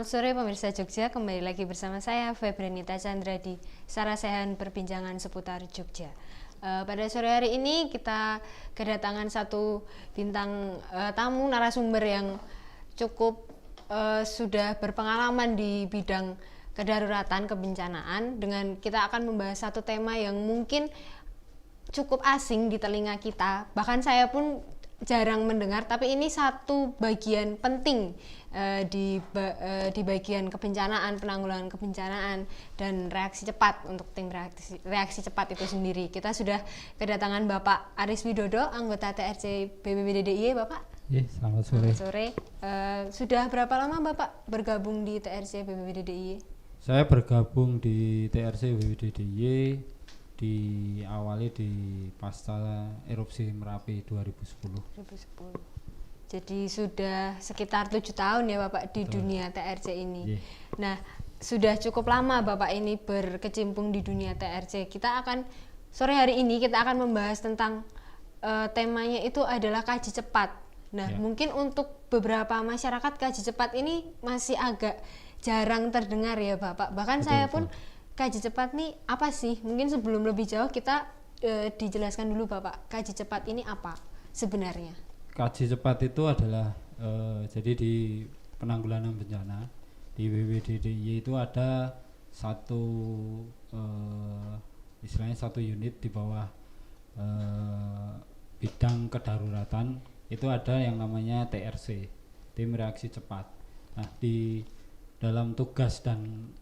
Selamat sore pemirsa Jogja, kembali lagi bersama saya Febrenita Chandra di Sarasehan Perbincangan Seputar Jogja. Pada sore hari ini kita kedatangan satu bintang tamu narasumber yang cukup sudah berpengalaman di bidang kedaruratan kebencanaan. Dengan kita akan membahas satu tema yang mungkin cukup asing di telinga kita, bahkan saya pun jarang mendengar, tapi ini satu bagian penting di bagian kebencanaan, penanggulangan kebencanaan dan reaksi cepat untuk tim reaksi cepat itu sendiri. Kita sudah kedatangan Bapak Aris Widodo, anggota TRC BPBD DIY. Bapak. Selamat sore. Selamat sore. Sudah berapa lama Bapak bergabung di TRC BPBD DIY? Saya bergabung di TRC BPBD DIY diawali di pasca erupsi Merapi 2010. Jadi sudah sekitar 7 tahun ya Bapak di dunia TRC ini. Nah, sudah cukup lama Bapak ini berkecimpung di dunia TRC. Sore hari ini kita akan membahas tentang temanya itu adalah kaji cepat. Nah, mungkin untuk beberapa masyarakat kaji cepat ini masih agak jarang terdengar ya Bapak. Bahkan saya pun kaji cepat nih apa sih? Mungkin sebelum lebih jauh kita dijelaskan dulu Bapak, kaji cepat ini apa sebenarnya? Kaji cepat itu adalah jadi di penanggulangan bencana di BPBD DIY itu ada istilahnya satu unit di bawah bidang kedaruratan, itu ada yang namanya TRC, tim reaksi cepat. Nah, di dalam tugas dan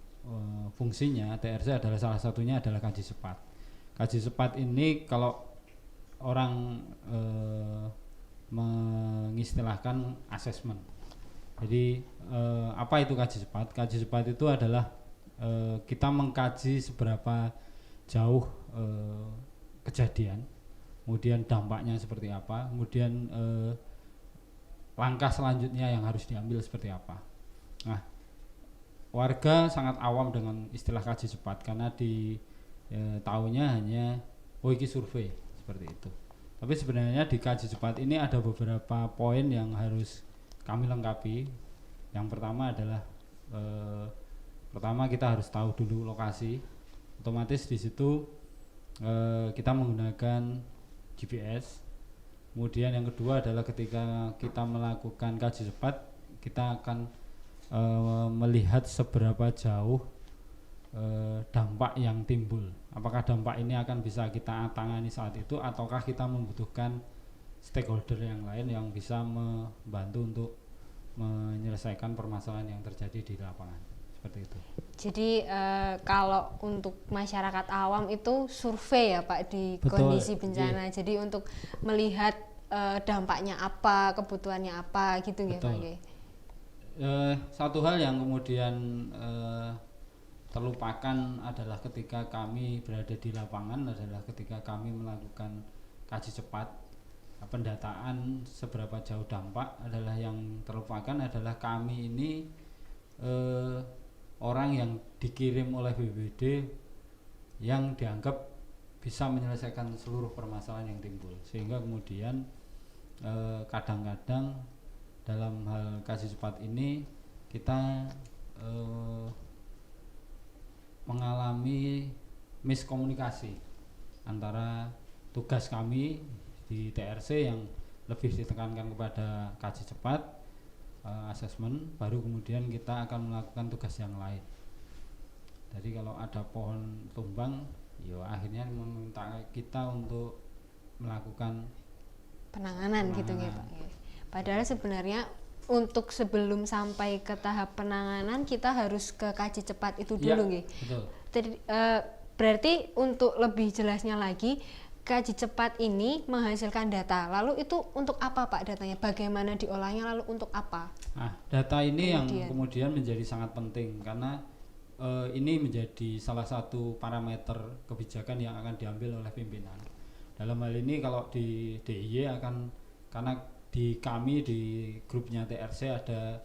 fungsinya TRC adalah salah satunya adalah kaji cepat. Kaji cepat ini kalau orang mengistilahkan asesmen. Jadi apa itu kaji cepat? Kaji cepat itu adalah kita mengkaji seberapa jauh kejadian, kemudian dampaknya seperti apa, kemudian langkah selanjutnya yang harus diambil seperti apa. Nah, warga sangat awam dengan istilah kaji cepat karena tahunya hanya iki survei seperti itu. Tapi sebenarnya di kaji cepat ini ada beberapa poin yang harus kami lengkapi. Yang pertama adalah kita harus tahu dulu lokasi. Otomatis di situ kita menggunakan GPS. Kemudian yang kedua adalah ketika kita melakukan kaji cepat, kita akan melihat seberapa jauh dampak yang timbul. Apakah dampak ini akan bisa kita tangani saat itu, ataukah kita membutuhkan stakeholder yang lain yang bisa membantu untuk menyelesaikan permasalahan yang terjadi di lapangan, seperti itu. Jadi kalau untuk masyarakat awam itu survei ya Pak di kondisi bencana. Jadi untuk melihat dampaknya apa, kebutuhannya apa gitu ya Pak. Satu hal yang kemudian terlupakan adalah ketika kami berada di lapangan adalah ketika kami melakukan kaji cepat, pendataan seberapa jauh dampak adalah yang terlupakan adalah kami ini orang yang dikirim oleh BPBD yang dianggap bisa menyelesaikan seluruh permasalahan yang timbul, sehingga kemudian kadang-kadang dalam hal kaji cepat ini kita mengalami miskomunikasi antara tugas kami di TRC yang lebih ditekankan kepada kaji cepat, asesmen, baru kemudian kita akan melakukan tugas yang lain. Jadi kalau ada pohon tumbang, akhirnya meminta kita untuk melakukan penanganan. Gitu ya Pak. Padahal sebenarnya untuk sebelum sampai ke tahap penanganan kita harus ke kaji cepat itu dulu nggih. Betul. Berarti untuk lebih jelasnya lagi, kaji cepat ini menghasilkan data. Lalu itu untuk apa Pak datanya? Bagaimana diolahnya, lalu untuk apa? Nah, data ini yang kemudian menjadi sangat penting karena ini menjadi salah satu parameter kebijakan yang akan diambil oleh pimpinan. Dalam hal ini kalau di DIY karena di kami di grupnya TRC ada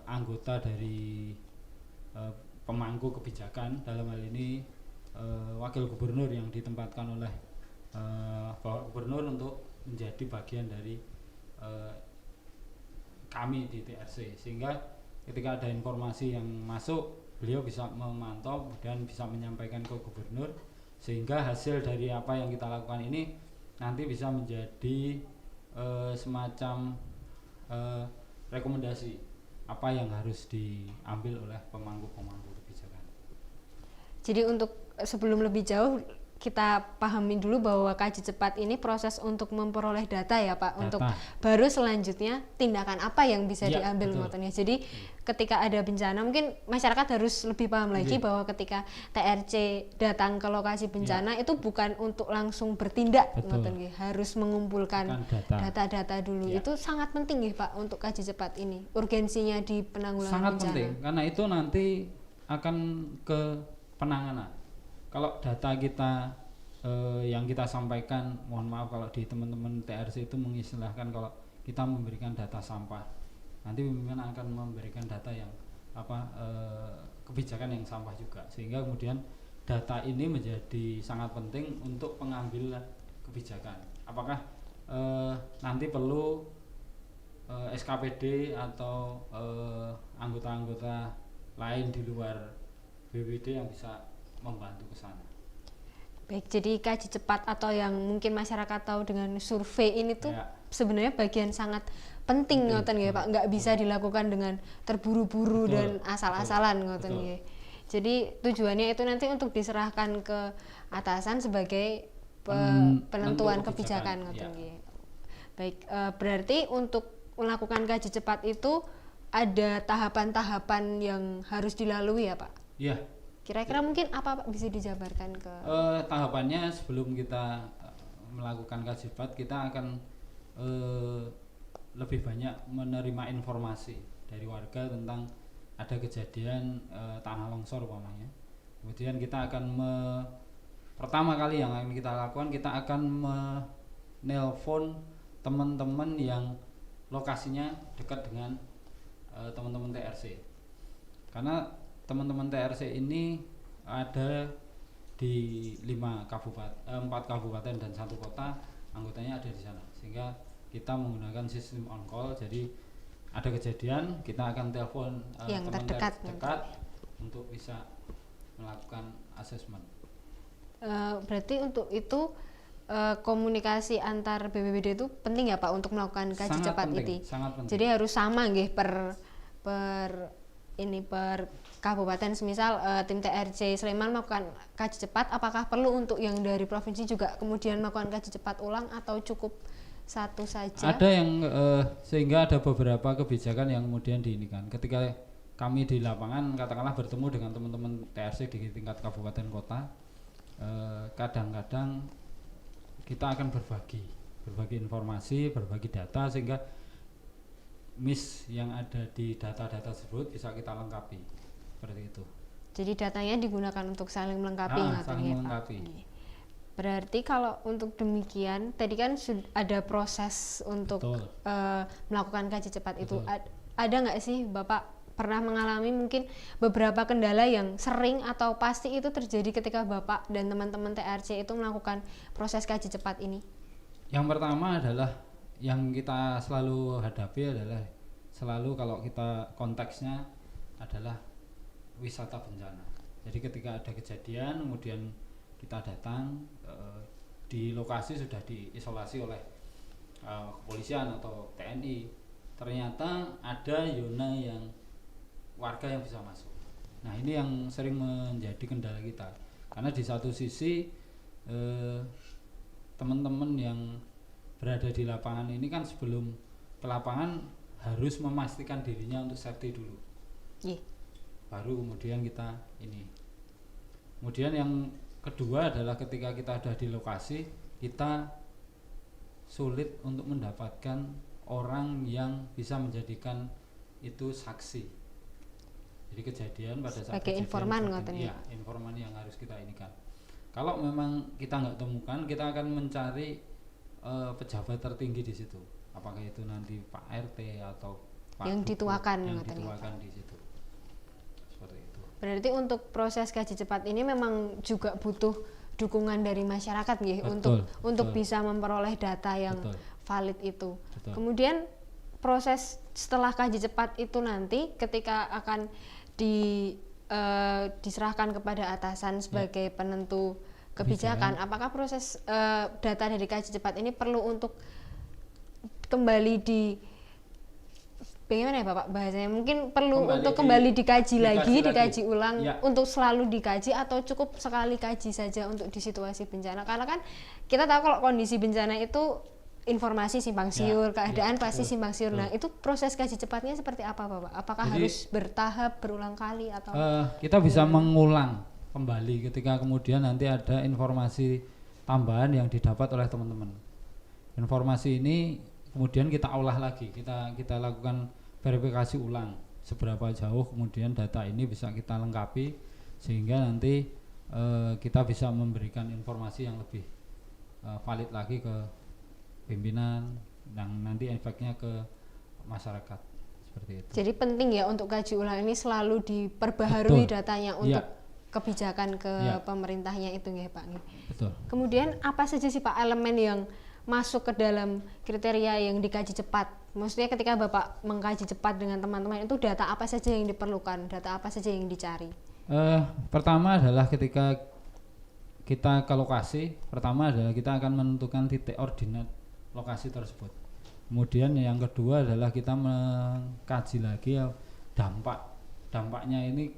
anggota dari pemangku kebijakan, dalam hal ini wakil gubernur yang ditempatkan oleh Bapak Gubernur untuk menjadi bagian dari kami di TRC, sehingga ketika ada informasi yang masuk, beliau bisa memantau dan bisa menyampaikan ke gubernur, sehingga hasil dari apa yang kita lakukan ini nanti bisa menjadi semacam rekomendasi apa yang harus diambil oleh pemangku kebijakan. Jadi untuk sebelum lebih jauh kita pahami dulu bahwa kaji cepat ini proses untuk memperoleh data ya Pak, untuk baru selanjutnya tindakan apa yang bisa diambil ngoten ya. Jadi ketika ada bencana mungkin masyarakat harus lebih paham lagi bahwa ketika TRC datang ke lokasi bencana itu bukan untuk langsung bertindak ngoten nggih, harus mengumpulkan data-data dulu. Itu sangat penting nggih Pak untuk kaji cepat ini. Urgensinya di penanggulangan sangat bencana. Penting karena itu nanti akan ke penanganan. Kalau data kita yang kita sampaikan, mohon maaf kalau di teman-teman TRC itu mengistilahkan kalau kita memberikan data sampah, nanti pimpinan akan memberikan data yang kebijakan yang sampah juga, sehingga kemudian data ini menjadi sangat penting untuk pengambilan kebijakan. Apakah nanti perlu SKPD atau anggota-anggota lain di luar BPBD yang bisa membantu ke sana. Baik, jadi kaji cepat atau yang mungkin masyarakat tahu dengan survei ini tuh sebenarnya bagian sangat penting ngoten nggih Pak, nggak bisa dilakukan dengan terburu-buru dan asal-asalan ngoten nggih. Jadi tujuannya itu nanti untuk diserahkan ke atasan sebagai penentuan kebijakan ngoten nggih. Baik, berarti untuk melakukan kaji cepat itu ada tahapan-tahapan yang harus dilalui ya Pak? Iya. Kira-kira mungkin apa Pak bisa dijabarkan ke tahapannya sebelum kita melakukan kaji cepat, kita akan lebih banyak menerima informasi dari warga tentang ada kejadian tanah longsor umpamanya. Kemudian kita akan pertama kali yang akan kita lakukan, kita akan menelpon teman-teman yang lokasinya dekat dengan teman-teman TRC, karena teman-teman TRC ini ada di 4 kabupaten dan 1 kota, anggotanya ada di sana, sehingga kita menggunakan sistem on call. Jadi ada kejadian, kita akan telepon yang teman terdekat untuk bisa melakukan asesmen. Berarti untuk itu komunikasi antar BPBD itu penting ya Pak untuk melakukan kaji cepat ini. Sangat penting. Jadi harus sama nggih per kabupaten, semisal tim TRC Sleman melakukan kaji cepat, apakah perlu untuk yang dari provinsi juga kemudian melakukan kaji cepat ulang atau cukup satu saja? Ada yang sehingga ada beberapa kebijakan yang kemudian diinikan ketika kami di lapangan, katakanlah bertemu dengan teman-teman TRC di tingkat kabupaten kota, kadang-kadang kita akan berbagi informasi, berbagi data, sehingga miss yang ada di data-data tersebut bisa kita lengkapi, seperti itu. Jadi datanya digunakan untuk saling melengkapi, saling melengkapi. Berarti kalau untuk demikian, tadi kan sudah ada proses untuk melakukan kaji cepat. Betul. Itu ada nggak sih Bapak pernah mengalami mungkin beberapa kendala yang sering atau pasti itu terjadi ketika Bapak dan teman-teman TRC itu melakukan proses kaji cepat ini? Yang pertama adalah yang kita selalu hadapi adalah selalu kalau kita konteksnya adalah wisata bencana. Jadi ketika ada kejadian kemudian kita datang, di lokasi sudah diisolasi oleh kepolisian atau TNI, ternyata ada zona yang warga yang bisa masuk. Nah ini yang sering menjadi kendala kita, karena di satu sisi teman-teman yang berada di lapangan ini kan sebelum ke lapangan harus memastikan dirinya untuk safety dulu, baru kemudian kita ini. Kemudian yang kedua adalah ketika kita ada di lokasi, kita sulit untuk mendapatkan orang yang bisa menjadikan itu saksi. Jadi kejadian pada saat sebagai informan, informan yang harus kita inikan. Kalau memang kita nggak temukan, kita akan mencari pejabat tertinggi di situ. Apakah itu nanti Pak RT atau Pak yang dituakan di situ. Seperti itu. Berarti untuk proses kaji cepat ini memang juga butuh dukungan dari masyarakat nggih, untuk bisa memperoleh data yang valid itu. Kemudian proses setelah kaji cepat itu nanti ketika akan diserahkan kepada atasan sebagai penentu kebijakan, apakah proses data dari kaji cepat ini perlu untuk kembali bagaimana ya Bapak bahasanya, mungkin perlu kembali dikaji ulang untuk selalu dikaji, atau cukup sekali kaji saja untuk di situasi bencana? Karena kan kita tahu kalau kondisi bencana itu informasi simpang siur, keadaan pasti simpang siur. Nah, itu proses kaji cepatnya seperti apa Bapak? Apakah harus bertahap, berulang kali, atau kita bisa mengulang kembali ketika kemudian nanti ada informasi tambahan yang didapat oleh teman-teman. Informasi ini kemudian kita olah lagi, kita lakukan verifikasi ulang seberapa jauh kemudian data ini bisa kita lengkapi sehingga nanti kita bisa memberikan informasi yang lebih valid lagi ke pimpinan yang nanti efeknya ke masyarakat, seperti itu. Jadi penting ya untuk kaji ulang ini selalu diperbaharui datanya untuk kebijakan ke pemerintahnya itu ya Pak. Betul. Kemudian apa saja sih Pak elemen yang masuk ke dalam kriteria yang dikaji cepat? Maksudnya ketika Bapak mengkaji cepat dengan teman-teman itu data apa saja yang diperlukan, data apa saja yang dicari? Pertama adalah ketika kita ke lokasi, pertama adalah kita akan menentukan titik ordinat lokasi tersebut. Kemudian yang kedua adalah kita mengkaji lagi dampaknya ini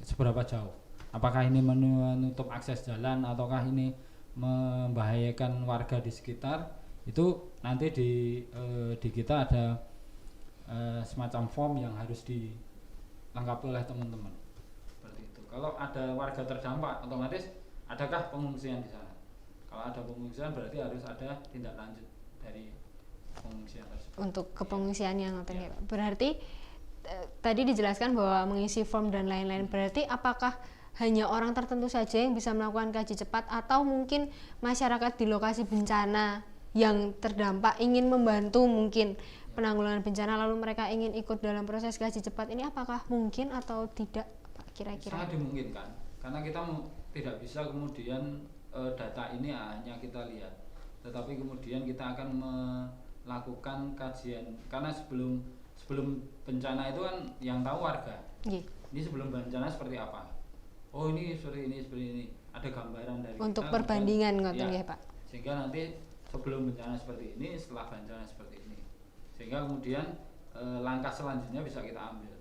seberapa jauh. Apakah ini menutup akses jalan ataukah ini membahayakan warga di sekitar. Itu nanti di kita ada semacam form yang harus dilengkapi oleh teman-teman. Seperti itu. Kalau ada warga terdampak, otomatis adakah pengungsian di sana? Kalau ada pengungsian berarti harus ada tindak lanjut dari pengungsian tersebut. Untuk kepengungsian yang berarti tadi dijelaskan bahwa mengisi form dan lain-lain. Berarti apakah hanya orang tertentu saja yang bisa melakukan kaji cepat, atau mungkin masyarakat di lokasi bencana yang terdampak ingin membantu mungkin penanggulangan bencana, lalu mereka ingin ikut dalam proses kaji cepat ini, apakah mungkin atau tidak Pak kira-kira? Sangat dimungkinkan, karena kita tidak bisa kemudian data ini hanya kita lihat, tetapi kemudian kita akan melakukan kajian, karena sebelum bencana itu kan yang tahu warga. Ini sebelum bencana seperti apa? Oh ini seperti ini, ada gambaran dari untuk kita, perbandingan ya Pak. Sehingga nanti sebelum bencana seperti ini, setelah bencana seperti ini, sehingga kemudian langkah selanjutnya bisa kita ambil.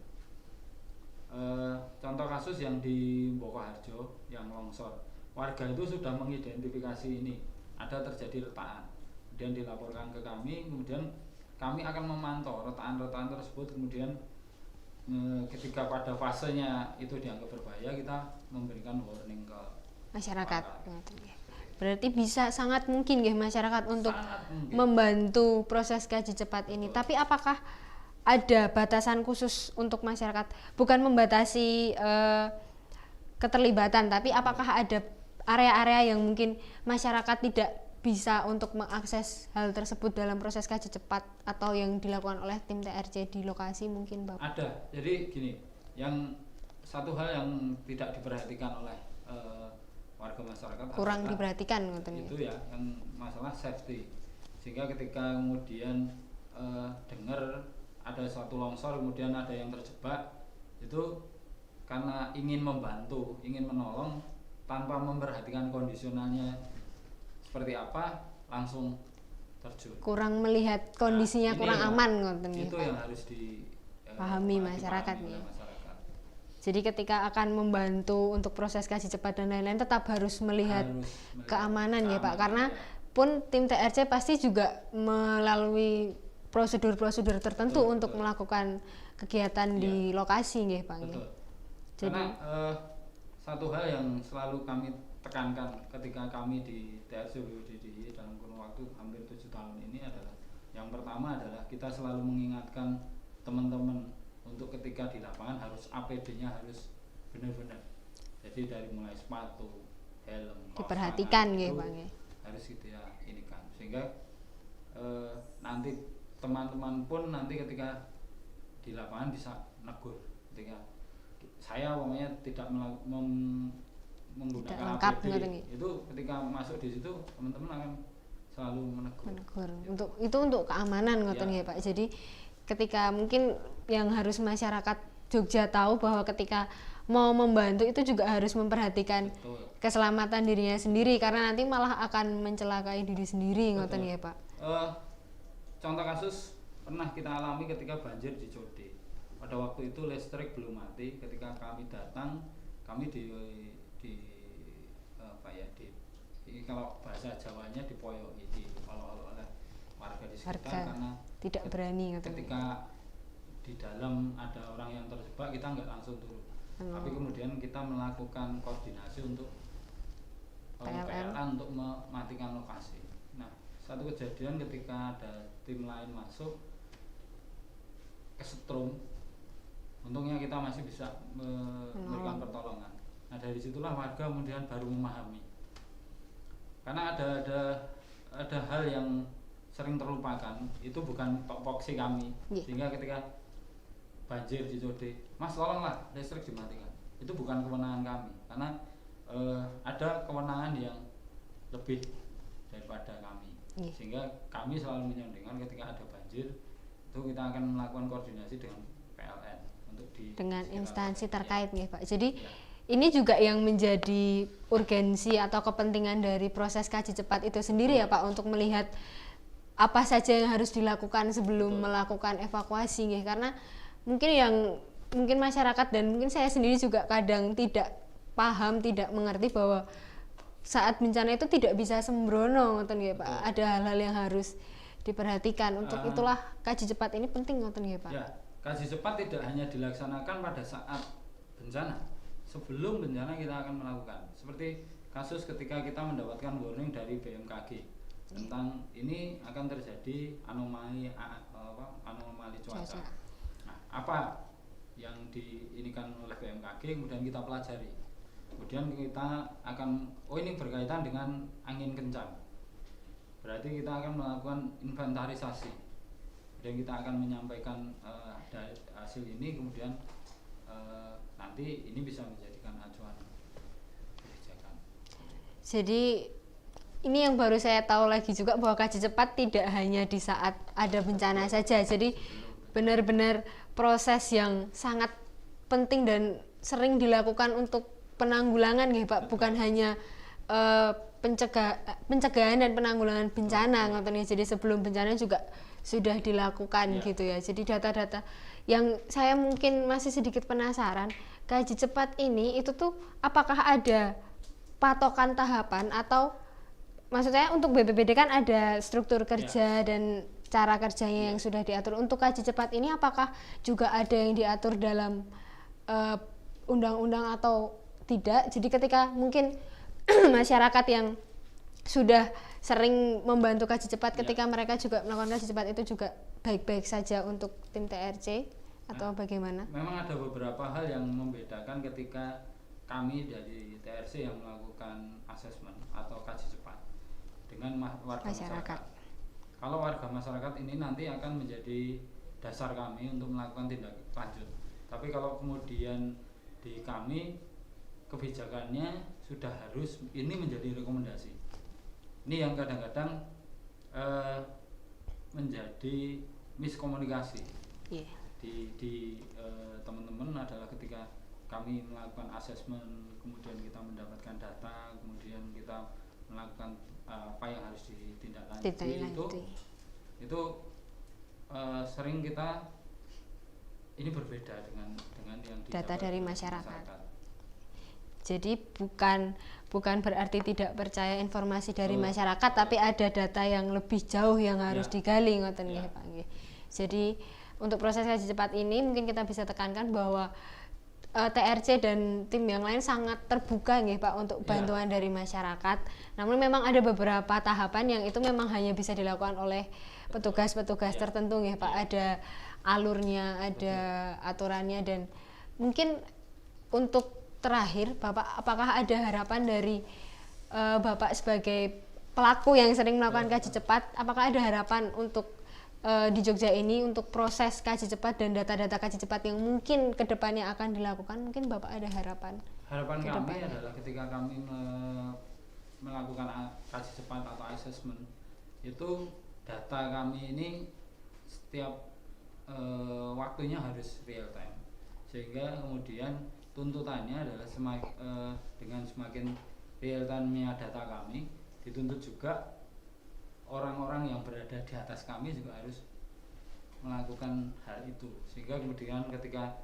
Contoh kasus yang di Bokoharjo yang longsor, warga itu sudah mengidentifikasi ini ada terjadi retakan, kemudian dilaporkan ke kami, kemudian kami akan memantau retakan tersebut, kemudian ketika pada fasenya itu dianggap berbahaya, kita memberikan warning ke masyarakat. Berarti bisa sangat mungkin ya masyarakat untuk membantu proses kaji cepat ini. Tapi apakah ada batasan khusus untuk masyarakat? Bukan membatasi keterlibatan, tapi apakah ada area-area yang mungkin masyarakat tidak bisa untuk mengakses hal tersebut dalam proses kaji cepat atau yang dilakukan oleh tim TRC di lokasi mungkin Bapak? Ada. Jadi gini, yang satu hal yang tidak diperhatikan oleh warga masyarakat kurang diperhatikan itu ya, yang masalah safety. Sehingga ketika kemudian dengar ada suatu longsor, kemudian ada yang terjebak, itu karena ingin membantu, ingin menolong tanpa memperhatikan kondisionalnya seperti apa, langsung terjun. Kurang melihat kondisinya, kurang aman itu yang harus dipahami masyarakat ya. Jadi ketika akan membantu untuk proses kaji cepat dan lain-lain tetap harus melihat keamanan ya Pak, karena pun tim TRC pasti juga melalui prosedur-prosedur tertentu untuk melakukan kegiatan di lokasi ya Pak. Betul. Jadi satu hal yang selalu kami tekankan ketika kami di TRC BPDDY dalam kurun waktu hampir 7 tahun ini adalah, yang pertama adalah kita selalu mengingatkan teman-teman untuk ketika di lapangan harus APD-nya harus benar-benar. Jadi dari mulai sepatu, helm, diperhatikan ya Bang ya. Harus gitu ya ini kan. Sehingga nanti teman-teman pun nanti ketika di lapangan bisa menegur ketika saya umpamanya tidak menggunakan APD, itu ketika masuk di situ teman-teman akan selalu menegur. Untuk keamanan ngoten ya Pak. Jadi ketika mungkin yang harus masyarakat Jogja tahu bahwa ketika mau membantu itu juga harus memperhatikan Betul. keselamatan dirinya sendiri, karena nanti malah akan mencelakai diri sendiri. Ngoten Betul. ya Pak. Contoh kasus pernah kita alami ketika banjir di Code. Pada waktu itu listrik belum mati. Ketika kami datang, kami di apa ya, kalau bahasa Jawanya dipoyoki, oleh warga di sekitar, karena tidak berani. Ketika di dalam ada orang yang terjebak, kita nggak langsung turun, tapi kemudian kita melakukan koordinasi untuk PLN untuk mematikan lokasi. Nah, satu kejadian ketika ada tim lain masuk kesetrum, untungnya kita masih bisa memberikan pertolongan. Nah, dari situlah warga kemudian baru memahami, karena ada hal yang sering terlupakan, itu bukan topoksi kami, sehingga ketika banjir di Code, Mas tolonglah listrik dimatikan, itu bukan kewenangan kami, karena ada kewenangan yang lebih daripada kami, sehingga kami selalu menyondengkan ketika ada banjir itu kita akan melakukan koordinasi dengan PLN untuk dengan instansi terkait ya Pak. Jadi ini juga yang menjadi urgensi atau kepentingan dari proses kaji cepat itu sendiri ya Pak, untuk melihat apa saja yang harus dilakukan sebelum melakukan evakuasi ya. Karena mungkin masyarakat dan mungkin saya sendiri juga kadang tidak paham, tidak mengerti bahwa saat bencana itu tidak bisa sembrono ngoten ya Pak. Ada hal-hal yang harus diperhatikan. Untuk itulah kaji cepat ini penting ngoten ya Pak. Ya, kaji cepat tidak hanya dilaksanakan pada saat bencana. Sebelum bencana kita akan melakukan. Seperti kasus ketika kita mendapatkan warning dari BMKG tentang ini akan terjadi anomali cuaca. Nah, apa yang diinikan oleh BMKG kemudian kita pelajari. Kemudian kita akan ini berkaitan dengan angin kencang. Berarti kita akan melakukan inventarisasi. Dan kita akan menyampaikan hasil ini, kemudian nanti ini bisa menjadikan acuan kebijakan. Jadi ini yang baru saya tahu lagi juga, bahwa kaji cepat tidak hanya di saat ada bencana saja. Jadi benar-benar proses yang sangat penting dan sering dilakukan untuk penanggulangan ya Pak, bukan hanya pencegahan dan penanggulangan bencana ngoten ya. Jadi sebelum bencana juga sudah dilakukan gitu ya. Jadi data-data yang saya mungkin masih sedikit penasaran, kaji cepat ini itu tuh apakah ada patokan tahapan, atau maksudnya untuk BPBD kan ada struktur kerja dan cara kerjanya yang sudah diatur. Untuk kaji cepat ini apakah juga ada yang diatur dalam undang-undang atau tidak? Jadi ketika mungkin masyarakat yang sudah sering membantu kaji cepat, ketika mereka juga melakukan kaji cepat itu juga baik-baik saja untuk tim TRC atau bagaimana? Memang ada beberapa hal yang membedakan ketika kami dari TRC yang melakukan asesmen atau kaji cepat dengan warga masyarakat. Kalau warga masyarakat ini nanti akan menjadi dasar kami untuk melakukan tindak lanjut. Tapi kalau kemudian di kami kebijakannya sudah harus ini menjadi rekomendasi. Ini yang kadang-kadang menjadi miskomunikasi di teman-teman adalah ketika kami melakukan asesmen, kemudian kita mendapatkan data, kemudian kita melakukan apa yang harus ditindaklanjuti, itu sering kita ini berbeda dengan yang data dari masyarakat. Jadi bukan berarti tidak percaya informasi dari masyarakat, tapi ada data yang lebih jauh yang harus digali ngoten nggih Pak nggih. Jadi untuk proses kaji cepat ini mungkin kita bisa tekankan bahwa TRC dan tim yang lain sangat terbuka nggih Pak untuk bantuan dari masyarakat. Namun memang ada beberapa tahapan yang itu memang hanya bisa dilakukan oleh petugas-petugas tertentu nggih Pak. Ada alurnya, ada aturannya, dan mungkin untuk terakhir Bapak, apakah ada harapan dari Bapak sebagai pelaku yang sering melakukan kaji cepat, apakah ada harapan untuk di Jogja ini untuk proses kaji cepat dan data-data kaji cepat yang mungkin kedepannya akan dilakukan? Mungkin Bapak ada harapan kami adalah ketika kami melakukan kaji cepat atau assessment, itu data kami ini setiap waktunya harus real time, sehingga kemudian tuntutannya adalah dengan semakin real time-nya data kami, dituntut juga orang-orang yang berada di atas kami juga harus melakukan hal itu, sehingga kemudian ketika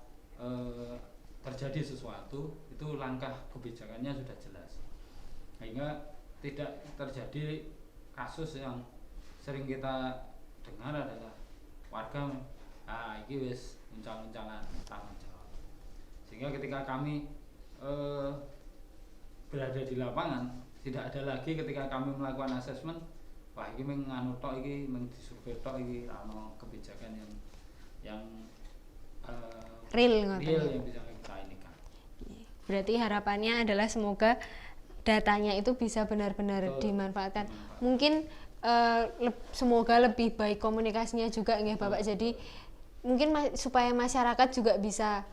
terjadi sesuatu itu langkah kebijakannya sudah jelas, sehingga tidak terjadi kasus yang sering kita dengar adalah warga iki wis uncang-uncangan tanggung jawab, sehingga ketika kami berada di lapangan tidak ada lagi ketika kami melakukan asesmen, wah ini menganu tok, ini disurvei tok, ini ano kebijakan yang real yang bisa kita ini kan. Berarti harapannya adalah semoga datanya itu bisa benar-benar dimanfaatkan. Mungkin semoga lebih baik komunikasinya juga nggih Bapak. Jadi mungkin supaya masyarakat juga bisa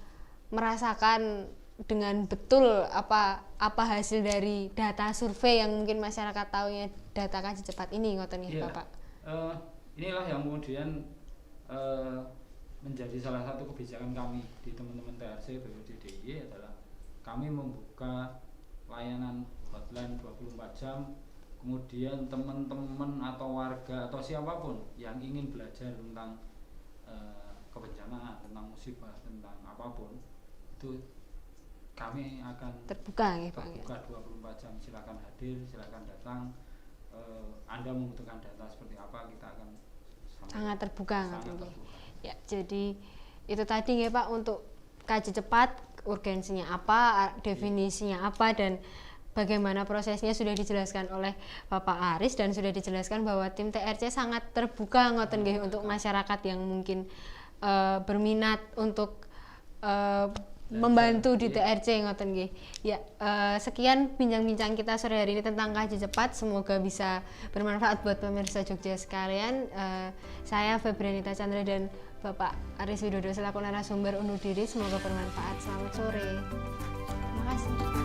merasakan dengan betul apa hasil dari data survei yang mungkin masyarakat tahunya data kaji cepat ini ngoten nggih Bapak. Inilah yang kemudian menjadi salah satu kebijakan kami di teman-teman TRC BPD DIY adalah kami membuka layanan hotline 24 jam. Kemudian teman-teman atau warga atau siapapun yang ingin belajar tentang kebencanaan, tentang musibah, tentang apapun itu kami akan terbuka 24 jam. Silakan hadir, silakan datang. Anda membutuhkan data seperti apa, kita akan sangat terbuka. Ya, jadi itu tadi ya Pak, untuk kaji cepat urgensinya apa, definisinya apa, dan bagaimana prosesnya sudah dijelaskan oleh Bapak Aris, dan sudah dijelaskan bahwa tim TRC sangat terbuka ngoten nggih untuk masyarakat yang mungkin berminat untuk membantu di TRC ngoten nggih. Ya, sekian bincang-bincang kita sore hari ini tentang kaji cepat, semoga bisa bermanfaat buat pemirsa Jogja sekalian. Saya Febrenita Chandra dan Bapak Aris Widodo selaku narasumber undur diri, semoga bermanfaat. Selamat sore. Terima kasih.